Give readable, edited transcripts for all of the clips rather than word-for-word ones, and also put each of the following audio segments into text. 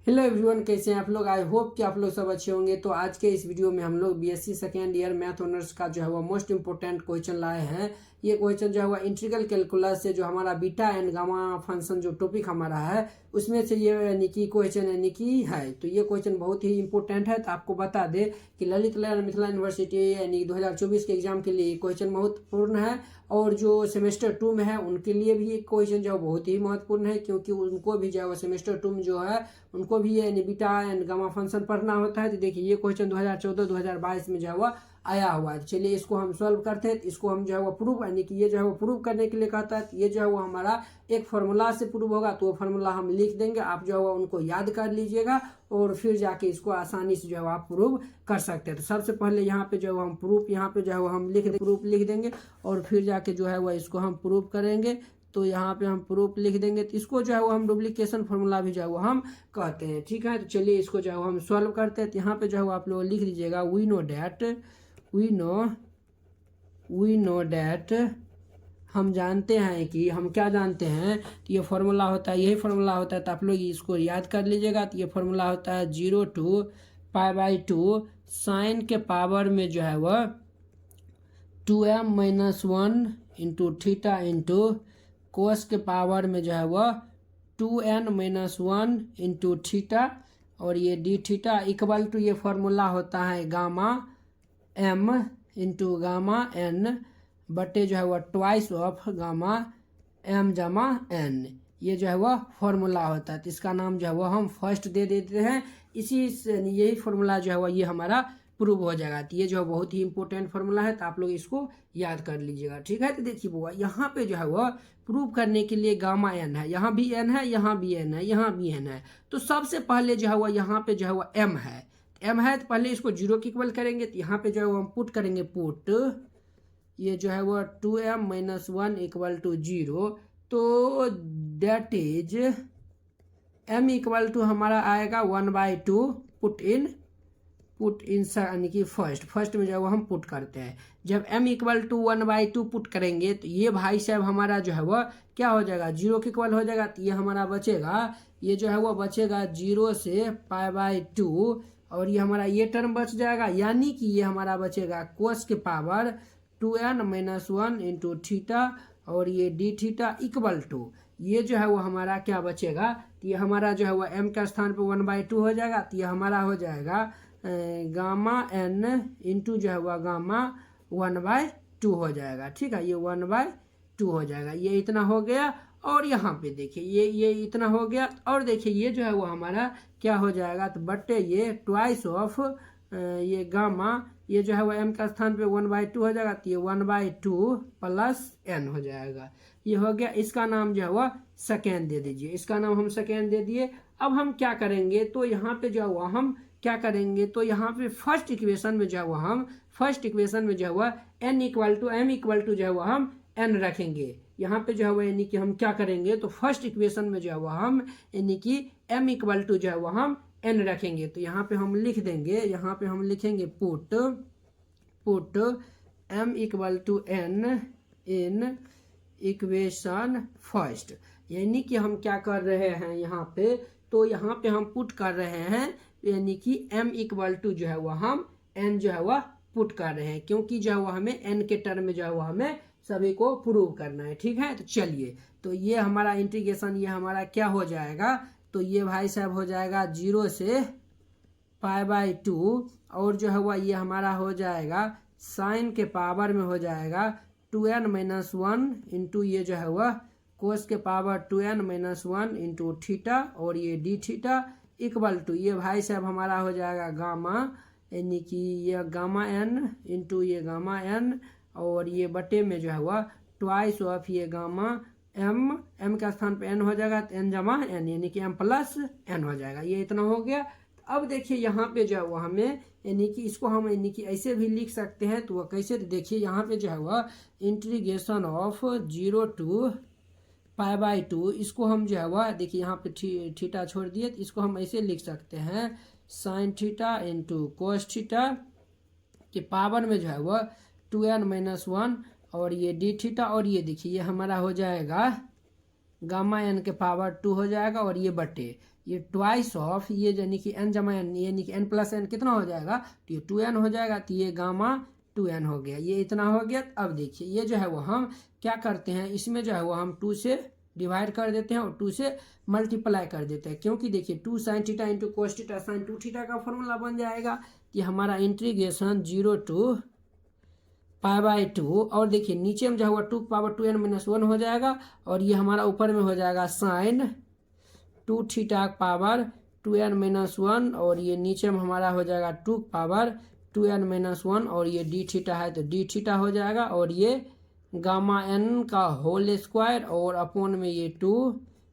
Hello everyone, कैसे हैं आप लोग। आई होप कि आप लोग सब अच्छे होंगे। तो आज के इस वीडियो में हम लोग BSc second year math honours का जो है वो मोस्ट इंपोर्टेंट क्वेश्चन लाए हैं। ये क्वेश्चन जो है वो इंटीग्रल कैलकुलस से जो हमारा बीटा एंड गामा फंक्शन जो टॉपिक हमारा है उसमें से ये यानी कि क्वेश्चन यानी कि है। तो ये क्वेश्चन बहुत ही इंपॉर्टेंट है। तो आपको बता दे कि ललित नारायण मिथिला यूनिवर्सिटी यानी 2024 के एग्जाम के लिए क्वेश्चन महत्वपूर्ण है, और जो सेमेस्टर 2 में है उनके लिए भी एक क्वेश्चन जो बहुत ही महत्वपूर्ण है, क्योंकि उनको भी जो है सेमेस्टर 2 में जो है उनको भी ये बीटा एंड गामा फंक्शन पढ़ना होता है। तो देखिए ये क्वेश्चन 2014-2022 में जो है वो आया हुआ है। चलिए इसको हम सॉल्व करते हैं। इसको हम जो है वो प्रूव यानी कि ये जो है वो प्रूव करने के लिए कहता है। ये जो है वो हमारा एक फार्मूला से प्रूव होगा, तो वो फार्मूला हम लिख देंगे। आप जो है वो उनको याद कर लीजिएगा और फिर जाके इसको आसानी से जो है आप प्रूव कर सकते हैं। तो सबसे पहले यहाँ पे जो है हम प्रूफ यहाँ पे जो है वो हम प्रूफ लिख देंगे और फिर जाके जो है वो इसको हम प्रूव करेंगे। तो यहाँ पे हम प्रूफ लिख देंगे। तो इसको जो है वो हम डुप्लीकेशन फार्मूला भी जो है वो हम कहते हैं। ठीक है, तो चलिए इसको जो है हम सॉल्व करते हैं। तो यहाँ पे जो है आप लोग लिख दीजिएगा वी नो डैट हम जानते हैं कि हम क्या जानते हैं। तो ये फार्मूला होता है, यही फार्मूला होता है। तो आप लोग इसको याद कर लीजिएगा। तो ये फार्मूला होता है 0 to π/2 साइन के पावर में जो है वह 2m-1 into theta into cos के पावर में जो है वह 2n-1 इंटू थीटा, और ये डी थीटा इक्वल टू ये फार्मूला होता है gamma m into gamma n बटे जो है वह ट्वाइस ऑफ गामा m जमा n। ये जो है वह फार्मूला होता है। तो इसका नाम जो है वह हम फर्स्ट दे देते हैं। इसी से यही फार्मूला जो है वह ये हमारा प्रूव हो जाएगा। तो ये जो है बहुत ही इंपॉर्टेंट फार्मूला है। तो आप लोग इसको याद कर लीजिएगा। ठीक है, तो देखिए बुआ यहाँ पे जो है वह प्रूव करने के लिए गामा n है, यहाँ भी n है, यहाँ भी n है, यहाँ भी n है। तो सबसे पहले जो है वह यहाँ पे जो है वह m है। तो पहले इसको 0 के इक्वल करेंगे। तो यहाँ पे जो है वो हम पुट करेंगे, पुट ये जो है वह 2m-1 इक्वल टू 0। तो that is m equal to हमारा आएगा 1/2 पुट इन यानी कि फर्स्ट में जो है वो हम पुट करते हैं। जब m इक्वल टू 1/2 पुट करेंगे तो ये भाई साहब हमारा जो है वह क्या हो जाएगा, 0 के इक्वल हो जाएगा। तो ये हमारा बचेगा, ये जो है वो बचेगा 0 से π/2, और ये हमारा ये टर्म बच जाएगा। यानी कि ये हमारा बचेगा कोस के पावर 2n-1 इंटू थीटा, और ये डी थीटा इक्वल टू ये जो है वो हमारा क्या बचेगा। तो ये हमारा जो है वो m का स्थान पे 1/2 हो जाएगा। तो ये हमारा हो जाएगा गामा n इंटू जो है वह गामा 1/2 हो जाएगा। ठीक है, ये 1/2 हो जाएगा। ये इतना हो गया, और यहाँ पे देखिए ये इतना हो गया, और देखिए ये जो है वो हमारा क्या हो जाएगा, तो बट्टे ये ट्वाइस ऑफ ये गामा, ये जो है वो m का स्थान पे 1/2 हो जाएगा। तो ये 1/2 प्लस n हो जाएगा। ये हो गया। इसका नाम जो है वह सेकेंड दे दीजिए। इसका नाम हम सेकेंड दे दिए। अब हम क्या करेंगे, तो यहाँ पे जो है वह हम क्या करेंगे, तो यहाँ पे फर्स्ट इक्वेशन में जो है वह हम n equal to m equal to जो है वह हम n रखेंगे। यहाँ पे जो है वह यानी कि हम क्या करेंगे, तो फर्स्ट इक्वेशन में जो है वह हम यानी कि m इक्वल टू जो है वह हम n रखेंगे। तो यहाँ पे हम लिख देंगे, यहाँ पे हम लिखेंगे put m equal to n in equation first. यानी कि हम क्या कर रहे हैं यहाँ पे, तो यहाँ पे हम पुट कर रहे हैं यानी कि m इक्वल टू जो है वह हम n जो है वह पुट कर रहे हैं, क्योंकि जो है वह हमें n के टर्म में जो है वह हमें सभी को प्रूव करना है। ठीक है, तो चलिए, तो ये हमारा इंटीग्रेशन ये हमारा क्या हो जाएगा, तो ये भाई साहब हो जाएगा 0 से π/2, और जो है वह ये हमारा हो जाएगा साइन के पावर में हो जाएगा 2n-1 इंटू ये जो है वह कोस के पावर 2n-1 इंटू थीटा, और ये डी थीटा इक्वल टू ये भाई साहब हमारा हो जाएगा गामा, यानी कि ये गामा n इंटू ये गामा n, और ये बटे में जो है वह ट्वाइस ऑफ ये गामा m का स्थान पे n हो जाएगा। तो n जमा n यानी कि m प्लस n हो जाएगा। ये इतना हो गया। अब देखिए यहाँ पे जो है वह हमें यानी कि इसको हम यानी कि ऐसे भी लिख सकते हैं। तो वह कैसे, देखिए यहाँ पे जो है वह इंटीग्रेशन ऑफ 0 to π/2, इसको हम जो है वह देखिए यहाँ पे थीटा छोड़ दिए। तो इसको हम ऐसे लिख सकते हैं sine theta into cos theta के पावर में जो है वह 2n-1, और ये डी थीटा, और ये देखिए ये हमारा हो जाएगा गामा एन के पावर 2 हो जाएगा और ये बटे ये ट्वाइस ऑफ ये यानी कि एन जमा एन यानी कि एन प्लस एन कितना हो जाएगा, तो ये 2n हो जाएगा, तो ये गामा 2n हो गया, ये इतना हो गया। अब देखिए ये जो है वो हम क्या करते हैं, इसमें जो है वो हम 2 से डिवाइड कर देते हैं और 2 से मल्टीप्लाई कर देते हैं, क्योंकि देखिए 2 sin theta into cos theta sine 2 theta का फॉर्मूला बन जाएगा। कि हमारा इंटीग्रेशन 0 to π/2 और देखिए नीचे में जो हुआ 2 पावर 2n - 1 हो जाएगा और ये हमारा ऊपर में हो जाएगा साइन 2 थीटा पावर 2n - 1 और ये नीचे में हमारा हो जाएगा 2 पावर 2n - 1 और ये डी थीटा है तो डी थीटा हो जाएगा और ये गामा एन का होल स्क्वायर और अपोन में ये 2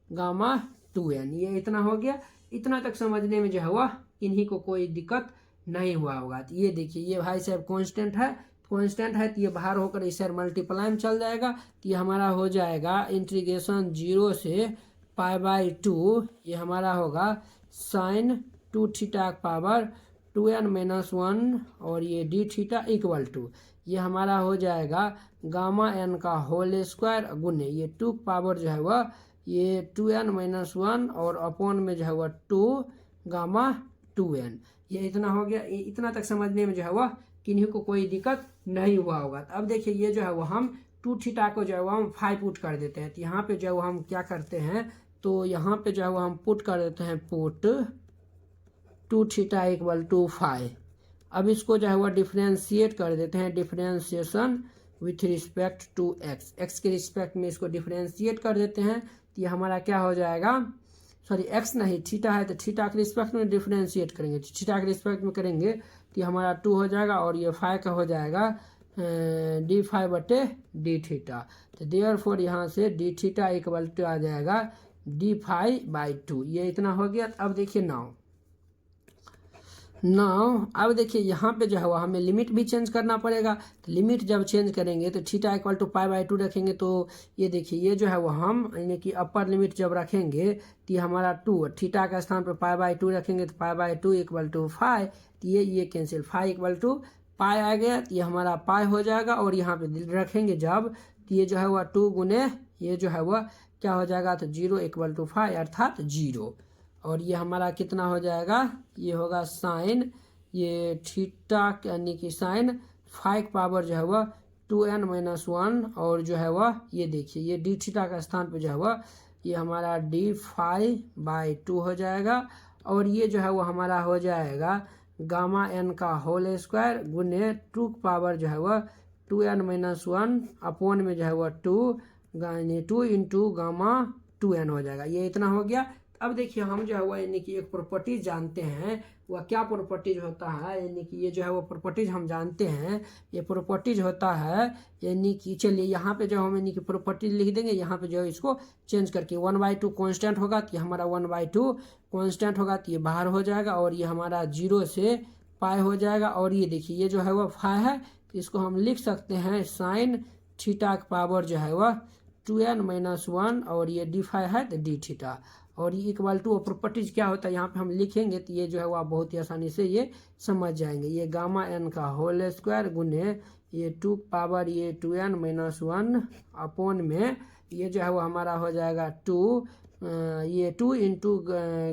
गामा 2n, ये इतना हो गया। इतना तक समझने में जो हुआ इन्हीं को कोई दिक्कत नहीं हुआ होगा। तो ये देखिए ये भाई साहब कांस्टेंट है तो ये बाहर होकर इस मल्टीप्लाई में चल जाएगा, तो ये हमारा हो जाएगा इंटीग्रेशन 0 से π/2, ये हमारा होगा साइन 2 थीटा पावर 2n - 1 और ये डी थीटा इक्वल टू ये हमारा हो जाएगा गामा एन का होल स्क्वायर गुने ये 2 पावर जो है वह ये 2n - 1 और अपॉन में जो है वह 2 गामा 2n, ये इतना हो गया। इतना तक समझने में जो है वह किन्हीं को कोई दिक्कत नहीं हुआ होगा। तो अब देखिए ये जो है वो हम 2 थीटा को जो है वो हम 5 पुट कर देते हैं, तो यहाँ पे जो है वो हम क्या करते हैं, तो यहाँ पे जो है वो हम पुट कर देते हैं पुट 2 थीटा इक्वल टू 5। अब इसको जो है वो डिफ्रेंशिएट कर देते हैं, differentiation with respect to x के रिस्पेक्ट में इसको डिफ्रेंशिएट कर देते हैं, तो ये हमारा क्या हो जाएगा, सॉरी एक्स नहीं थीटा है तो थीटा के रिस्पेक्ट में डिफ्रेंशिएट करेंगे, थीटा के रिस्पेक्ट में करेंगे तो ये हमारा 2 हो जाएगा और ये 5 का हो जाएगा d5/d थीटा। तो देयरफॉर यहाँ से d थीटा इक्वल टू आ जाएगा d5/2, ये इतना हो गया। अब देखिए नाउ अब देखिए यहाँ पे जो है वो हमें लिमिट भी चेंज करना पड़ेगा, तो लिमिट जब चेंज करेंगे तो थीटा इक्वल टू π/2 रखेंगे, तो ये देखिए ये जो है वो हम यानी कि अपर लिमिट जब रखेंगे तो ये हमारा 2 थीटा का स्थान पर π/2 रखेंगे तो π/2 इक्वल टू 5, तो ये कैंसिल 5 इक्वल टू पाई आ गया, तो ये हमारा पाई हो जाएगा और यहाँ पे रखेंगे जब तो ये जो है वह 2 गुने ये जो है वह क्या हो जाएगा, तो 0 इक्वल टू 5 अर्थात 0 और ये हमारा कितना हो जाएगा, ये होगा साइन ये थीटा यानी कि साइन 5 पावर जो है वह 2n - 1 और जो है वह ये देखिए ये डी थीटा का स्थान पे जो है वह ये हमारा d5/2 हो जाएगा और ये जो है वो हमारा हो जाएगा गामा एन का होल स्क्वायर गुने 2 पावर जो है वह 2n - 1 अपोन में जो है वह 2 इंटू गामा 2n हो जाएगा, ये इतना हो गया। अब देखिए हम जो है वह यानी कि एक प्रॉपर्टीज जानते हैं, वह क्या प्रॉपर्टीज होता है, यानी कि ये जो है वो प्रॉपर्टीज हम जानते हैं, ये प्रॉपर्टीज होता है यानी कि चलिए यहाँ पे जो हम यानी कि प्रॉपर्टीज लिख देंगे, यहाँ पे जो है इसको चेंज करके 1/2 कांस्टेंट होगा, तो ये हमारा 1/2 कांस्टेंट होगा, तो ये बाहर हो जाएगा और ये हमारा 0 से पाई हो जाएगा और ये देखिए ये जो है वह 5 है, तो इसको हम लिख सकते हैं साइन थीटा का पावर जो है वह 2n - 1 और ये d5 है तो d थीटा और ये इक्वल टू प्रॉपर्टीज क्या होता है यहाँ पे हम लिखेंगे, तो ये जो है वह बहुत ही आसानी से ये समझ जाएंगे। ये गामा एन का होल स्क्वायर गुने ये 2 पावर ये 2n - 1 अपोन में ये जो है वो हमारा हो जाएगा 2 इंटू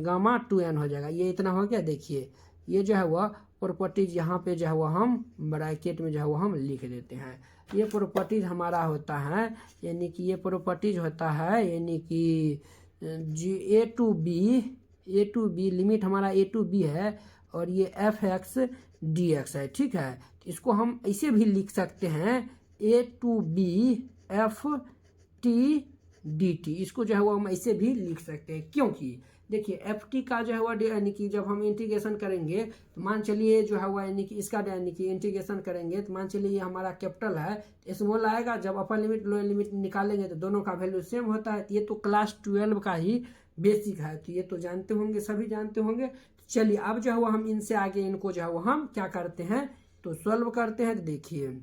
गामा 2n हो जाएगा, ये इतना हो गया। देखिए ये जो है वह प्रॉपर्टीज यहाँ पे जो है वह हम ब्रैकेट में जो है वो हम लिख देते हैं, ये प्रॉपर्टीज हमारा होता है यानी कि ये प्रॉपर्टीज होता है यानी कि a to b लिमिट हमारा a to b है और ये f(x) dx है, ठीक है। तो इसको हम ऐसे भी लिख सकते हैं a to b f(t) dt, इसको जो है वो हम ऐसे भी लिख सकते हैं, क्योंकि देखिए ft का जो है वह यानी कि जब हम इंटीग्रेशन करेंगे तो मान चलिए जो है वह यानी कि इसका यानी कि इंटीग्रेशन करेंगे तो मान चलिए ये हमारा कैपिटल है, स्मॉल आएगा, जब अपर लिमिट लोअर लिमिट निकालेंगे तो दोनों का वैल्यू सेम होता है। तो ये तो क्लास 12 का ही बेसिक है, तो ये तो जानते होंगे, सभी जानते होंगे। चलिए अब जो है वो हम इनसे आगे इनको जो है वो हम क्या करते हैं तो सॉल्व करते हैं। तो देखिए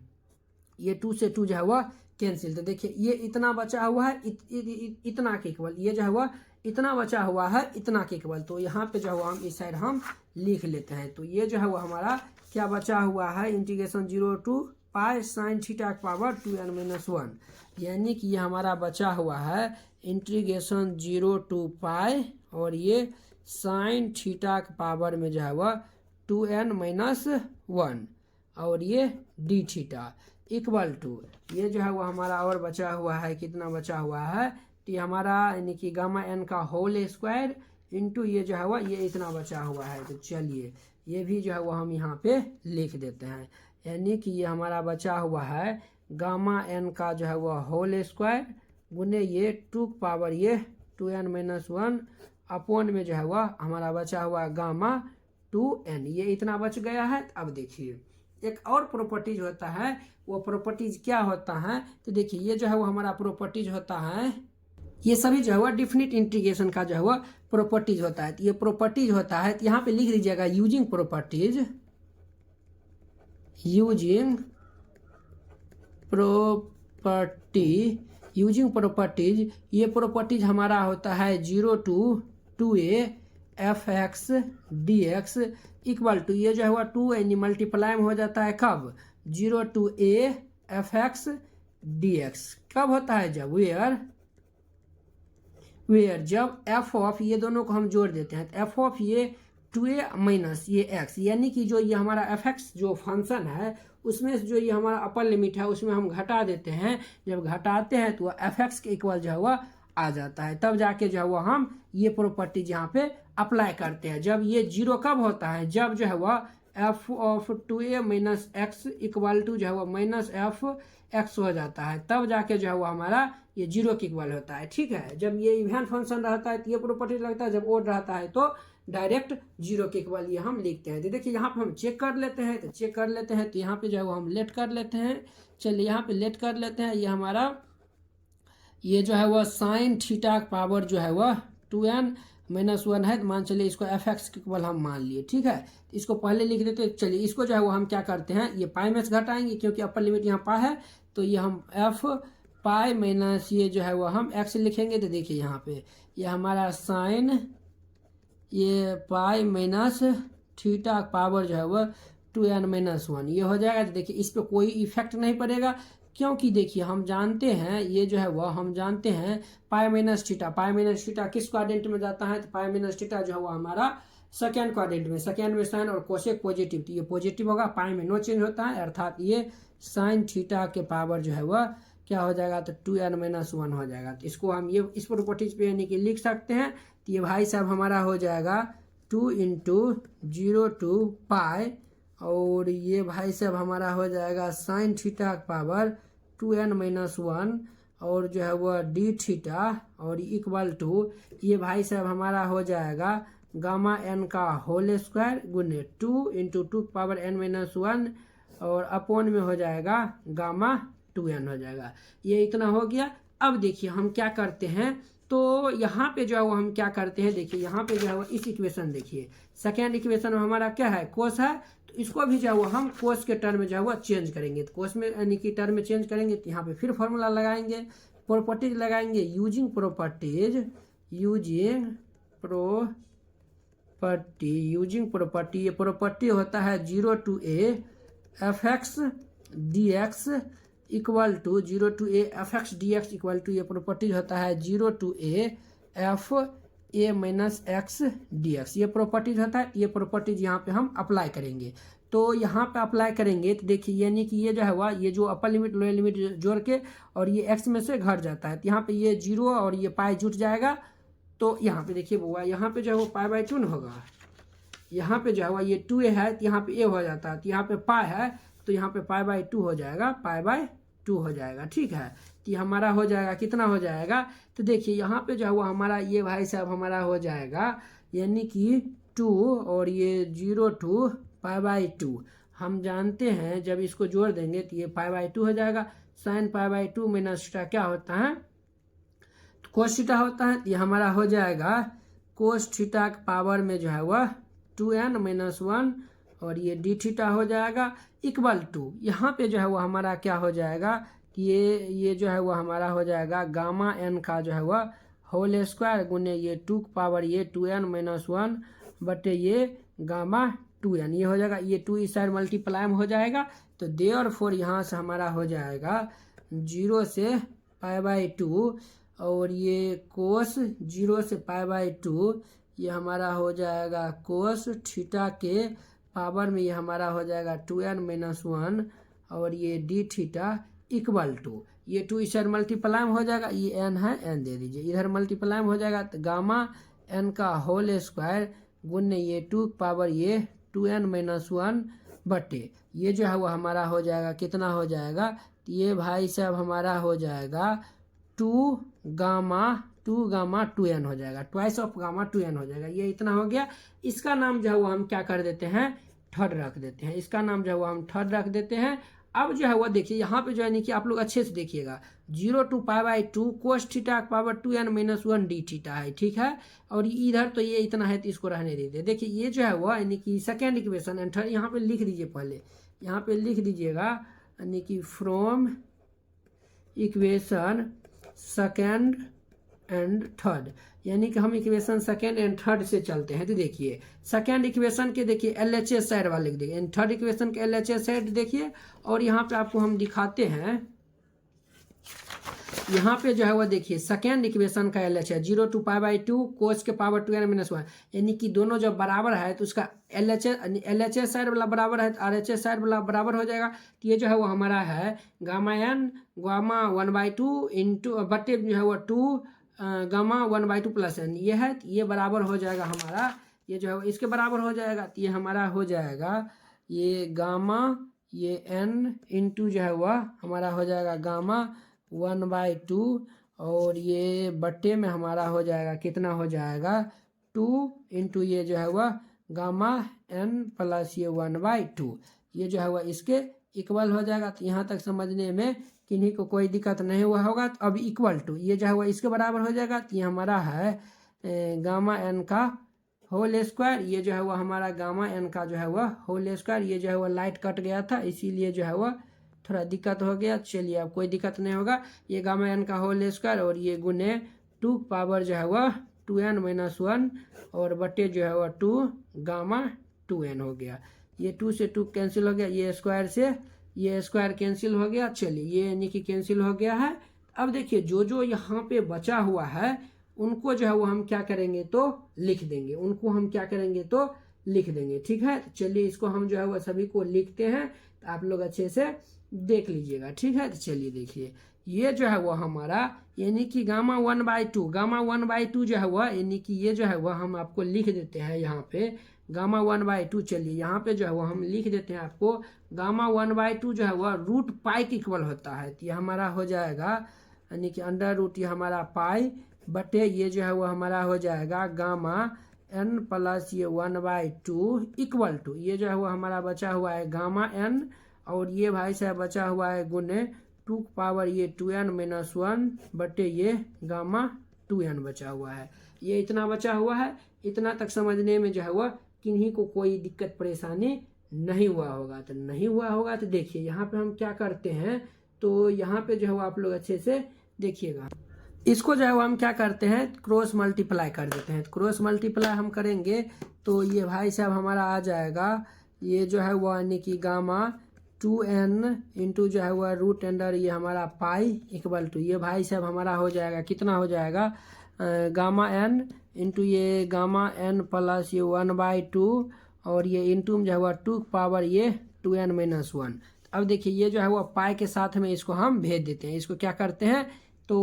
ये 2 से 2 जो है वह कैंसिल, तो देखिए ये इतना बचा हुआ है इतना के इक्वल, ये जो है वह इतना बचा हुआ है इतना के इक्वल, तो यहाँ पे जो है हम इस साइड हम लिख लेते हैं। तो ये जो है वो हमारा क्या बचा हुआ है integration 0 to pi sine theta का पावर 2n - 1, यानी कि ये हमारा बचा हुआ है इंटीग्रेशन 0 to पाई और ये साइन थीटा के पावर में जो है वह 2n-1 और ये डी थीटा इक्वल टू ये जो है वो हमारा और बचा हुआ है, कितना बचा हुआ है, तो ये हमारा यानी कि गामा एन का होल स्क्वायर इंटू ये जो है वह ये इतना बचा हुआ है। तो चलिए ये भी जो है वो हम यहाँ पे लिख देते हैं, यानी कि ये हमारा बचा हुआ है गामा एन का जो है वह होल स्क्वायर गुने ये 2 पावर ये 2n-1 अपॉन में जो है वह हमारा बचा हुआ गामा 2n, ये इतना बच गया है। अब देखिए एक और प्रॉपर्टीज होता है, वो प्रॉपर्टीज क्या होता है, तो देखिए ये जो है वो हमारा प्रॉपर्टीज होता है, ये सभी जो है वो डिफिनिट इंटीग्रेशन का जो है वो प्रॉपर्टीज होता है। तो ये प्रॉपर्टीज होता है, तो यहाँ पे लिख लीजिएगा यूजिंग प्रॉपर्टीज, यूजिंग प्रॉपर्टीज ये प्रॉपर्टीज हमारा होता है 0 to 2a fx dx equal to ये जो है वह 2 यानी मल्टीप्लाई में हो जाता है कब, 0 to a fx dx कब होता है, जब वेयर जब f ऑफ ये दोनों को हम जोड़ देते हैं, तो f ऑफ ये 2a माइनस ये x, यानी कि जो ये हमारा fx जो फंक्शन है उसमें जो ये हमारा अपर लिमिट है उसमें हम घटा देते हैं, जब घटाते हैं तो fx के इक्वल जो है वह आ जाता है, तब जाके जो है वह हम ये प्रॉपर्टीज यहाँ पे अप्लाई करते हैं। जब ये 0 कब होता है, जब जो है वह f of 2a minus x equal to जो है वह माइनस एफ एक्स हो जाता है, तब जाके जो है वह हमारा ये 0 के इक्वल होता है। ठीक है, जब ये इवन फंक्शन रहता है तो ये प्रॉपर्टी लगता है, जब ओड रहता है तो डायरेक्ट 0 के इक्वल ये हम लिखते हैं। तो देखिए यहाँ पे हम चेक कर लेते हैं, तो चेक कर लेते हैं, तो यहाँ पे जो है वो हम लेट कर लेते हैं। चलिए यहाँ पे लेट कर लेते हैं, ये हमारा ये जो है वह साइन थीटा का पावर जो है वह 2n-1 है, तो मान चलिए इसको fx के इक्वल हम मान लिए। ठीक है, इसको पहले लिख देते हैं। चलिए इसको जो है वो हम क्या करते हैं, ये पाई में से घटाएंगे क्योंकि अपर लिमिट यहाँ पाई है, तो ये हम f पाई माइनस ये जो है वो हम x लिखेंगे। तो देखिए यहाँ पे ये हमारा साइन ये पाई माइनस थीटा पावर जो है वह 2n-1 ये हो जाएगा। तो देखिए इस पर कोई इफेक्ट नहीं पड़ेगा, क्योंकि देखिए हम जानते हैं ये जो है वह हम जानते हैं पाई माइनस थीटा किस क्वाड्रेंट में जाता है, तो पाई माइनस थीटा जो है वो हमारा सेकेंड क्वाड्रेंट में, सेकेंड में साइन और कोसेक पॉजिटिव, तो ये पॉजिटिव होगा, पाई में नो चेंज होता है, अर्थात ये साइन थीटा के पावर जो है वह क्या हो जाएगा, तो 2n-1 हो जाएगा। तो इसको हम ये इस प्रॉपर्टीज पे यानी कि लिख सकते हैं। तो ये भाई साहब हमारा हो जाएगा 2 × 0 to पाई और ये भाई साहब हमारा हो जाएगा साइन थीटा का पावर 2n-1 और जो है वह डी थीटा और इक्वल टू ये भाई साहब हमारा हो जाएगा गामा एन का होल स्क्वायर गुने 2 × 2 पावर n-1 और अपॉन में हो जाएगा गामा 2n हो जाएगा। ये इतना हो गया। अब देखिए हम क्या करते हैं, तो यहाँ पे जो है वो हम क्या करते हैं, देखिए यहाँ पे जो है वो इस इक्वेशन देखिए सेकेंड इक्वेशन में हमारा क्या है, कोस है, तो इसको भी जो है वो हम कोस के टर्म में जो है वो चेंज करेंगे। तो कोस में यानी कि टर्म में चेंज करेंगे, तो यहाँ पे फिर फॉर्मूला लगाएंगे, प्रॉपर्टीज लगाएंगे, यूजिंग प्रॉपर्टी ये प्रॉपर्टी होता है 0 to a fx dx equal to 0 to a fx dx equal to ये प्रॉपर्टी होता है 0 to a f a minus x dx, ये प्रॉपर्टीज होता है। ये प्रॉपर्टीज यहाँ पे हम अप्लाई करेंगे, तो यहाँ पे अप्लाई करेंगे तो देखिए यानी कि ये जो है वह ये जो अपर लिमिट लोअर लिमिट जोड़ के और ये x में से घट जाता है, तो यहाँ पे ये 0 और ये पाई जुट जाएगा। तो यहाँ पे देखिए बुआ यहाँ पे जो है वो π/2 होगा, यहाँ पे जो है वह ये 2a है, तो यहाँ पे a हो जाता है, तो यहाँ पे पाई है, तो यहाँ पे π/2 हो जाएगा, π/2 हो जाएगा। ठीक है, तो हमारा हो जाएगा कितना हो जाएगा, तो देखिए यहाँ पे जो है वो हमारा ये भाई साहब हमारा हो जाएगा यानी कि 2 और ये 0 to π/2 हम जानते हैं, जब इसको जोड़ देंगे तो ये π/2 हो जाएगा। साइन π/2 माइनस थीटा क्या होता है, तो कोस थीटा होता है, तो ये हमारा हो जाएगा कोस थीटा के पावर में जो है वह 2n-1 और ये डी थीटा हो जाएगा इक्वल टू यहाँ पे जो है वो हमारा क्या हो जाएगा कि ये जो है वो हमारा हो जाएगा गामा एन का जो है वह होल स्क्वायर गुने ये 2 की पावर ये 2n-1 बटे ये गामा 2n, ये हो जाएगा, ये 2 इस साइड मल्टीप्लाई में हो जाएगा, तो देयरफॉर यहाँ से हमारा हो जाएगा 0 से π/2 और ये कोस 0 से π/2 ये हमारा हो जाएगा कोस थीटा के पावर में ये हमारा हो जाएगा 2n-1 और ये डी थीटा इक्वल टू ये 2 इधर मल्टीप्लाई हो जाएगा, ये n है n दे दीजिए, इधर मल्टीप्लाई हो जाएगा तो गामा n का होल स्क्वायर गुने ये 2 पावर ये 2n-1 बटे ये जो है वो हमारा हो जाएगा कितना हो जाएगा, तो ये भाई साहब हमारा हो जाएगा 2 गामा 2n हो जाएगा, ट्वाइस ऑफ गामा 2n हो जाएगा। ये इतना हो गया। इसका नाम जो है वो हम क्या कर देते हैं, थर्ड रख देते हैं। इसका नाम जो है वो हम थर्ड रख देते हैं। अब जो है वो देखिए यहाँ पे जो है कि आप लोग अच्छे से देखिएगा 0 to π/2 cos theta power 2n-1 D theta है, ठीक है। और इधर तो ये इतना है तो इसको रहने दीजिए। देखिए ये जो है वो यानी कि सेकेंड इक्वेशन एंड थर्ड यहाँ पे लिख दीजिए, पहले यहाँ पे लिख दीजिएगा यानी कि from equation second and third, यानी कि हम इक्वेशन सेकेंड एंड थर्ड से चलते हैं। तो देखिए सेकेंड इक्वेशन के देखिए LHS साइड वाले लिख देखिए, थर्ड इक्वेशन के LHS साइड देखिए। और यहाँ पे आपको हम दिखाते हैं, यहाँ पे जो है वो देखिए सेकेंड इक्वेशन का LHS 0 to π/2 कोस के पावर 2n-1 यानी कि दोनों जब बराबर है तो उसका LHS साइड वाला बराबर है तो RHS साइड वाला बराबर हो जाएगा। तो ये जो है वो हमारा है गामा 1/2 इंटू बटे जो है वो 2 गामा 1/2 प्लस n ये है, ये बराबर हो जाएगा हमारा, ये जो है इसके बराबर हो जाएगा। तो ये हमारा हो जाएगा ये गामा ये n इंटू जो है वह हमारा हो जाएगा गामा 1/2 और ये बट्टे में हमारा हो जाएगा कितना हो जाएगा 2 इंटू ये जो है वह गामा n प्लस ये 1/2 ये जो है वह इसके इक्वल हो जाएगा। तो यहाँ तक समझने में किन्हीं को कोई दिक्कत नहीं हुआ होगा। तो अब इक्वल टू ये जो है वह इसके बराबर हो जाएगा। तो ये हमारा है गामा n का होल स्क्वायर, ये जो है वह हमारा गामा n का जो है वह होल स्क्वायर। ये जो है वह लाइट कट गया था इसीलिए जो है वह थोड़ा दिक्कत हो गया। चलिए अब कोई दिक्कत नहीं होगा। ये गामा n का होल स्क्वायर और ये गुने 2 पावर जो है वह 2n-1 और बटे जो है वह 2 गामा 2n हो गया। ये 2 से 2 कैंसिल हो गया, ये स्क्वायर से ये स्क्वायर कैंसिल हो गया। चलिए ये यानी कि कैंसिल हो गया है। अब देखिए जो जो यहाँ पे बचा हुआ है उनको जो है वो हम क्या करेंगे तो लिख देंगे, उनको हम क्या करेंगे तो लिख देंगे, ठीक है। चलिए इसको हम जो है वो सभी को लिखते हैं, तो आप लोग अच्छे से देख लीजिएगा, ठीक है। तो चलिए देखिए ये जो है वो हमारा यानी कि गामा 1/2 जो है वह यानी कि ये जो है वह हम आपको लिख देते हैं यहाँ पे गामा 1/2। चलिए यहाँ पे जो है वो हम लिख देते हैं आपको गामा 1/2 जो है वह रूट पाई के इक्वल होता है। तो ये हमारा हो जाएगा यानी कि अंडर रूट ये हमारा पाई बटे ये जो है वो हमारा हो जाएगा गामा n प्लस ये 1/2 इक्वल टू ये जो है वो हमारा बचा हुआ है गामा n और ये भाई साहब बचा हुआ है गुने 2 पावर ये 2n-1 बटे ये गामा 2n बचा हुआ है। ये इतना बचा हुआ है। इतना तक समझने में जो है वह किन्हीं को कोई दिक्कत परेशानी नहीं हुआ होगा। तो नहीं हुआ होगा तो देखिए यहाँ पे हम क्या करते हैं, तो यहाँ पे जो है वो आप लोग अच्छे से देखिएगा। इसको जो है वो हम क्या करते हैं क्रॉस मल्टीप्लाई कर देते हैं। क्रॉस मल्टीप्लाई हम करेंगे तो ये भाई साहब हमारा आ जाएगा ये जो है वो यानी कि गामा 2n इंटू जो है वह रूट अंडर ये हमारा पाई इक्वल टू ये भाई साहब हमारा हो जाएगा कितना हो जाएगा गामा n इंटू ये गामा n प्लस ये 1/2 और ये इंटू जो है वह 2 पावर ये 2n-1। अब देखिए ये जो है वह पाई के साथ में इसको हम भेज देते हैं। इसको क्या करते हैं तो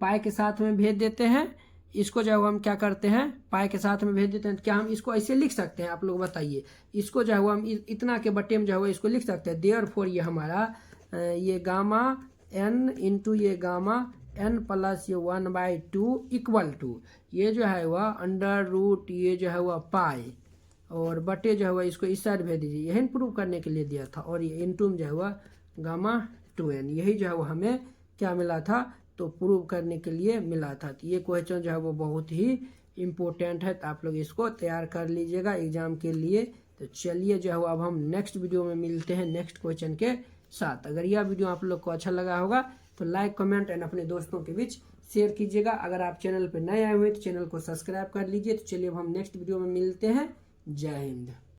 पाई के साथ में भेज देते हैं। इसको जो है हम क्या करते हैं पाई के साथ में भेज देते हैं। क्या हम इसको ऐसे लिख सकते हैं आप लोग बताइए। इसको जो है वो हम इतना के बटे में जो है वो इसको लिख सकते हैं। देयरफॉर ये हमारा ये गामा n इंटू ये गामा n प्लस ये 1/2 इक्वल टू ये जो है वह अंडर रूट ये जो है वह पाई और बटे जो है वह इसको इस साइड भेज दीजिए। यही प्रूव करने के लिए दिया था। और ये इंटू जो है वह गामा 2n यही जो है वो हमें क्या मिला था तो प्रूव करने के लिए मिला था। तो ये क्वेश्चन जो है वो बहुत ही इम्पोर्टेंट है। तो आप लोग इसको तैयार कर लीजिएगा एग्जाम के लिए। तो चलिए जो है वो अब हम नेक्स्ट वीडियो में मिलते हैं नेक्स्ट क्वेश्चन के साथ। अगर यह वीडियो आप लोग को अच्छा लगा होगा तो लाइक कमेंट एंड अपने दोस्तों के बीच शेयर कीजिएगा। अगर आप चैनल पर नए आए हुए तो चैनल को सब्सक्राइब कर लीजिए। तो चलिए अब हम नेक्स्ट वीडियो में मिलते हैं। जय हिंद।